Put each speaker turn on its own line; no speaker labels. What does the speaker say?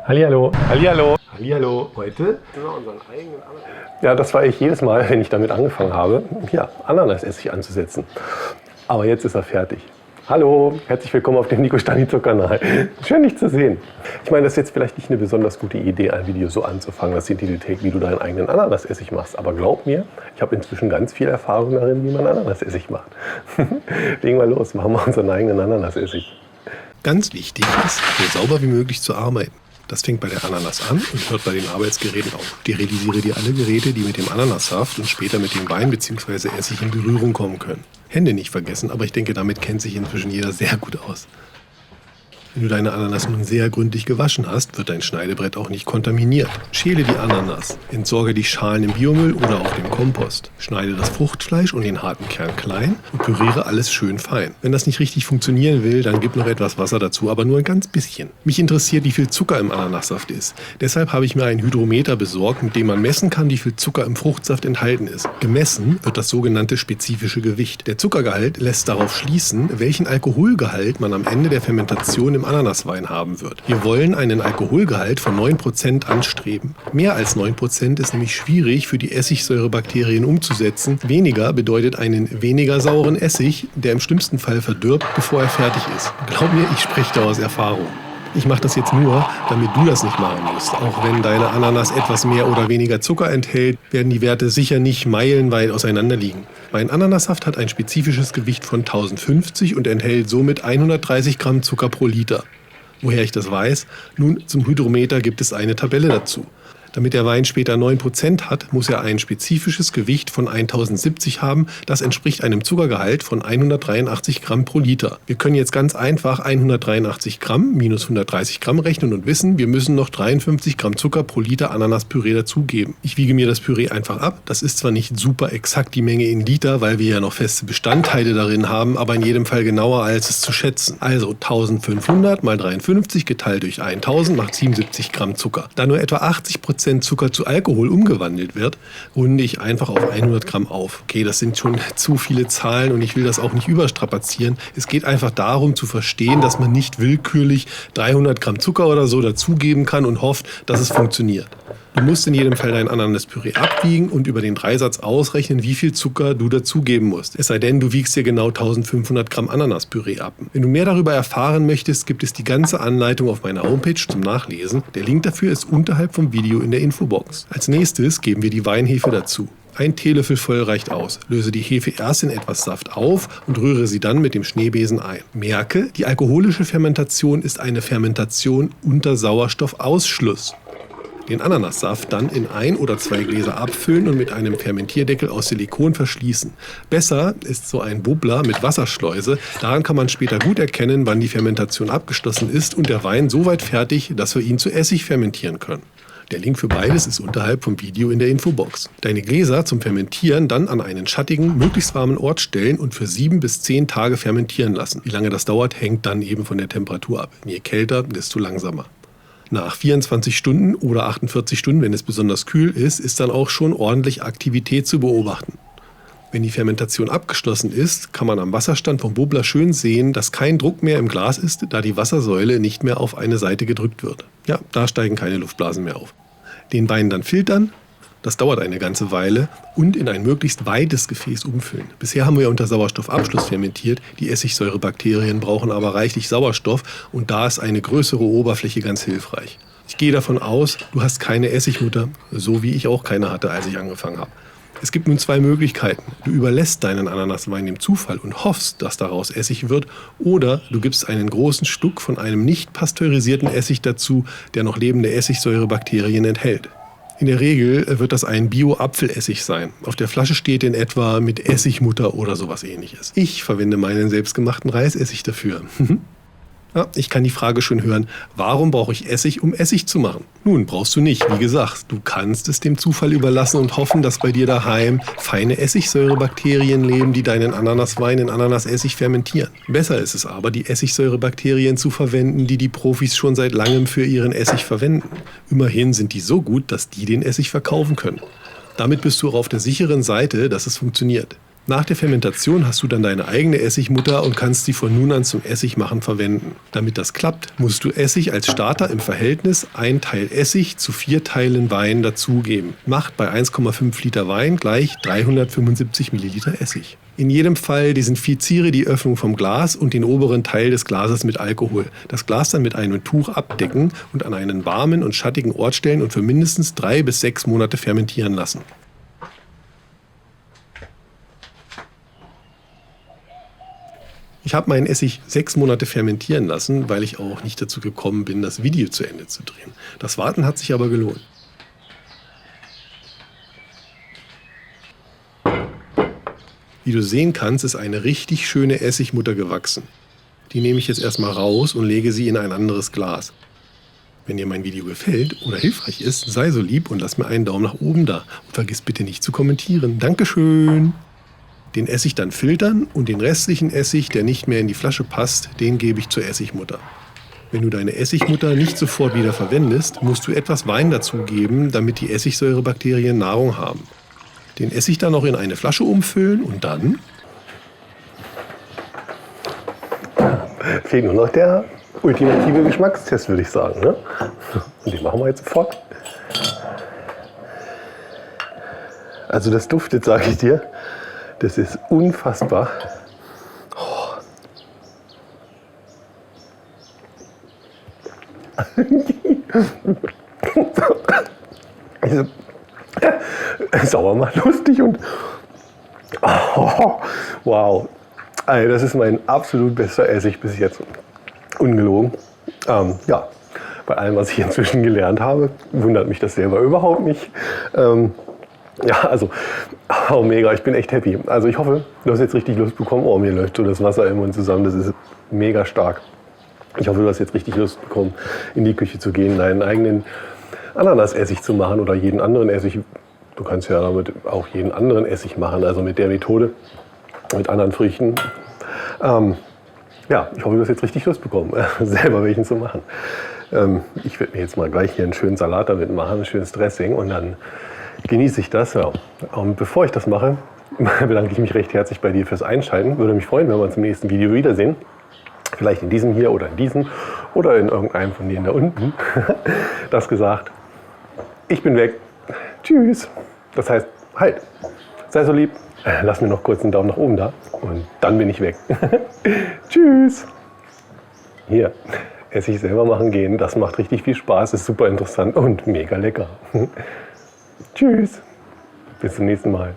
Hallihallo, hallihallo, hallihallo. Heute? Ja, das war ich jedes Mal, wenn ich damit angefangen habe, ja, Ananasessig anzusetzen. Aber jetzt ist er fertig. Hallo, herzlich willkommen auf dem Nico Stanizzo-Kanal. Schön, dich zu sehen. Ich meine, das ist jetzt vielleicht nicht eine besonders gute Idee, ein Video so anzufangen, das Titel-Take, wie du deinen eigenen Ananasessig machst. Aber glaub mir, ich habe inzwischen ganz viel Erfahrung darin, wie man Ananasessig macht. Legen wir los, machen wir unseren eigenen Ananasessig.
Ganz wichtig ist, so sauber wie möglich zu arbeiten. Das fängt bei der Ananas an und hört bei den Arbeitsgeräten auf. Sterilisiere dir alle Geräte, die mit dem Ananassaft und später mit dem Wein bzw. Essig in Berührung kommen können. Hände nicht vergessen, aber ich denke, damit kennt sich inzwischen jeder sehr gut aus. Wenn du deine Ananas nun sehr gründlich gewaschen hast, wird dein Schneidebrett auch nicht kontaminiert. Schäle die Ananas, entsorge die Schalen im Biomüll oder auf dem Kompost. Schneide das Fruchtfleisch und den harten Kern klein und püriere alles schön fein. Wenn das nicht richtig funktionieren will, dann gib noch etwas Wasser dazu, aber nur ein ganz bisschen. Mich interessiert, wie viel Zucker im Ananassaft ist. Deshalb habe ich mir einen Hydrometer besorgt, mit dem man messen kann, wie viel Zucker im Fruchtsaft enthalten ist. Gemessen wird das sogenannte spezifische Gewicht. Der Zuckergehalt lässt darauf schließen, welchen Alkoholgehalt man am Ende der Fermentation im Ananaswein haben wird. Wir wollen einen Alkoholgehalt von 9% anstreben. Mehr als 9% ist nämlich schwierig für die Essigsäurebakterien umzusetzen. Weniger bedeutet einen weniger sauren Essig, der im schlimmsten Fall verdirbt, bevor er fertig ist. Glaub mir, ich spreche da aus Erfahrung. Ich mache das jetzt nur, damit du das nicht machen musst. Auch wenn deine Ananas etwas mehr oder weniger Zucker enthält, werden die Werte sicher nicht meilenweit auseinander liegen. Mein Ananassaft hat ein spezifisches Gewicht von 1050 und enthält somit 130 Gramm Zucker pro Liter. Woher ich das weiß? Nun, zum Hydrometer gibt es eine Tabelle dazu. Damit der Wein später 9% hat, muss er ein spezifisches Gewicht von 1070 haben. Das entspricht einem Zuckergehalt von 183 Gramm pro Liter. Wir können jetzt ganz einfach 183 Gramm minus 130 Gramm rechnen und wissen, wir müssen noch 53 Gramm Zucker pro Liter Ananaspüree dazugeben. Ich wiege mir das Püree einfach ab. Das ist zwar nicht super exakt die Menge in Liter, weil wir ja noch feste Bestandteile darin haben, aber in jedem Fall genauer als es zu schätzen. Also 1500 mal 53 geteilt durch 1000 macht 77 Gramm Zucker. Da nur etwa 80% Zucker zu Alkohol umgewandelt wird, runde ich einfach auf 100 Gramm auf. Okay, das sind schon zu viele Zahlen und ich will das auch nicht überstrapazieren. Es geht einfach darum zu verstehen, dass man nicht willkürlich 300 Gramm Zucker oder so dazugeben kann und hofft, dass es funktioniert. Du musst in jedem Fall dein Ananaspüree abwiegen und über den Dreisatz ausrechnen, wie viel Zucker du dazugeben musst. Es sei denn, du wiegst dir genau 1500 Gramm Ananaspüree ab. Wenn du mehr darüber erfahren möchtest, gibt es die ganze Anleitung auf meiner Homepage zum Nachlesen. Der Link dafür ist unterhalb vom Video in der Infobox. Als nächstes geben wir die Weinhefe dazu. Ein Teelöffel voll reicht aus. Löse die Hefe erst in etwas Saft auf und rühre sie dann mit dem Schneebesen ein. Merke, die alkoholische Fermentation ist eine Fermentation unter Sauerstoffausschluss. Den Ananassaft dann in 1 oder 2 Gläser abfüllen und mit einem Fermentierdeckel aus Silikon verschließen. Besser ist so ein Bubbler mit Wasserschleuse. Daran kann man später gut erkennen, wann die Fermentation abgeschlossen ist und der Wein so weit fertig, dass wir ihn zu Essig fermentieren können. Der Link für beides ist unterhalb vom Video in der Infobox. Deine Gläser zum Fermentieren dann an einen schattigen, möglichst warmen Ort stellen und für 7 bis 10 Tage fermentieren lassen. Wie lange das dauert, hängt dann eben von der Temperatur ab. Je kälter, desto langsamer. Nach 24 Stunden oder 48 Stunden, wenn es besonders kühl ist dann auch schon ordentlich Aktivität zu beobachten. Wenn die Fermentation abgeschlossen ist, kann man am Wasserstand vom Bubbler schön sehen, dass kein Druck mehr im Glas ist, da die Wassersäule nicht mehr auf eine Seite gedrückt wird. Ja, da steigen keine Luftblasen mehr auf. Den Wein dann filtern. Das dauert eine ganze Weile und in ein möglichst weites Gefäß umfüllen. Bisher haben wir unter Sauerstoffabschluss fermentiert. Die Essigsäurebakterien brauchen aber reichlich Sauerstoff und da ist eine größere Oberfläche ganz hilfreich. Ich gehe davon aus, du hast keine Essigmutter, so wie ich auch keine hatte, als ich angefangen habe. Es gibt nun 2 Möglichkeiten. Du überlässt deinen Ananaswein dem Zufall und hoffst, dass daraus Essig wird, oder du gibst einen großen Schluck von einem nicht pasteurisierten Essig dazu, der noch lebende Essigsäurebakterien enthält. In der Regel wird das ein Bio-Apfelessig sein. Auf der Flasche steht in etwa mit Essigmutter oder sowas ähnliches. Ich verwende meinen selbstgemachten Reisessig dafür. Ja, ich kann die Frage schon hören, warum brauche ich Essig, um Essig zu machen? Nun, brauchst du nicht. Wie gesagt, du kannst es dem Zufall überlassen und hoffen, dass bei dir daheim feine Essigsäurebakterien leben, die deinen Ananaswein in Ananasessig fermentieren. Besser ist es aber, die Essigsäurebakterien zu verwenden, die die Profis schon seit langem für ihren Essig verwenden. Immerhin sind die so gut, dass die den Essig verkaufen können. Damit bist du auch auf der sicheren Seite, dass es funktioniert. Nach der Fermentation hast du dann deine eigene Essigmutter und kannst sie von nun an zum Essigmachen verwenden. Damit das klappt, musst du Essig als Starter im Verhältnis 1 Teil Essig zu 4 Teilen Wein dazugeben. Macht bei 1,5 Liter Wein gleich 375 Milliliter Essig. In jedem Fall desinfiziere die Öffnung vom Glas und den oberen Teil des Glases mit Alkohol. Das Glas dann mit einem Tuch abdecken und an einen warmen und schattigen Ort stellen und für mindestens 3 bis 6 Monate fermentieren lassen. Ich habe meinen Essig 6 Monate fermentieren lassen, weil ich auch nicht dazu gekommen bin, das Video zu Ende zu drehen. Das Warten hat sich aber gelohnt. Wie du sehen kannst, ist eine richtig schöne Essigmutter gewachsen. Die nehme ich jetzt erstmal raus und lege sie in ein anderes Glas. Wenn dir mein Video gefällt oder hilfreich ist, sei so lieb und lass mir einen Daumen nach oben da. Und vergiss bitte nicht zu kommentieren. Dankeschön! Den Essig dann filtern und den restlichen Essig, der nicht mehr in die Flasche passt, den gebe ich zur Essigmutter. Wenn du deine Essigmutter nicht sofort wieder verwendest, musst du etwas Wein dazugeben, damit die Essigsäurebakterien Nahrung haben. Den Essig dann noch in eine Flasche umfüllen und dann...
Fehlt nur noch der ultimative Geschmackstest, würde ich sagen. Ne? Und den machen wir jetzt sofort. Also das duftet, sage ich dir. Das ist unfassbar. Oh. Sauer macht lustig und oh, wow. Also das ist mein absolut bester Essig bis jetzt. Ungelogen. Ja, bei allem, was ich inzwischen gelernt habe, wundert mich das selber überhaupt nicht. Ja, also, oh mega, ich bin echt happy. Also ich hoffe, du hast jetzt richtig Lust bekommen. Oh, mir läuft so das Wasser im Mund zusammen, das ist mega stark. Ich hoffe, du hast jetzt richtig Lust bekommen, in die Küche zu gehen, deinen eigenen Ananasessig zu machen oder jeden anderen Essig. Du kannst ja damit auch jeden anderen Essig machen, also mit der Methode, mit anderen Früchten. Ja, ich hoffe, du hast jetzt richtig Lust bekommen, selber welchen zu machen. Ich werde mir jetzt mal gleich hier einen schönen Salat damit machen, ein schönes Dressing und dann genieße ich das. Ja. Und bevor ich das mache, bedanke ich mich recht herzlich bei dir fürs Einschalten. Würde mich freuen, wenn wir uns im nächsten Video wiedersehen. Vielleicht in diesem hier oder in diesem oder in irgendeinem von denen da unten. Das gesagt, ich bin weg. Tschüss. Das heißt, halt, sei so lieb, lass mir noch kurz einen Daumen nach oben da und dann bin ich weg. Tschüss. Hier, Essig selber machen gehen, das macht richtig viel Spaß, ist super interessant und mega lecker. Tschüss. Bis zum nächsten Mal.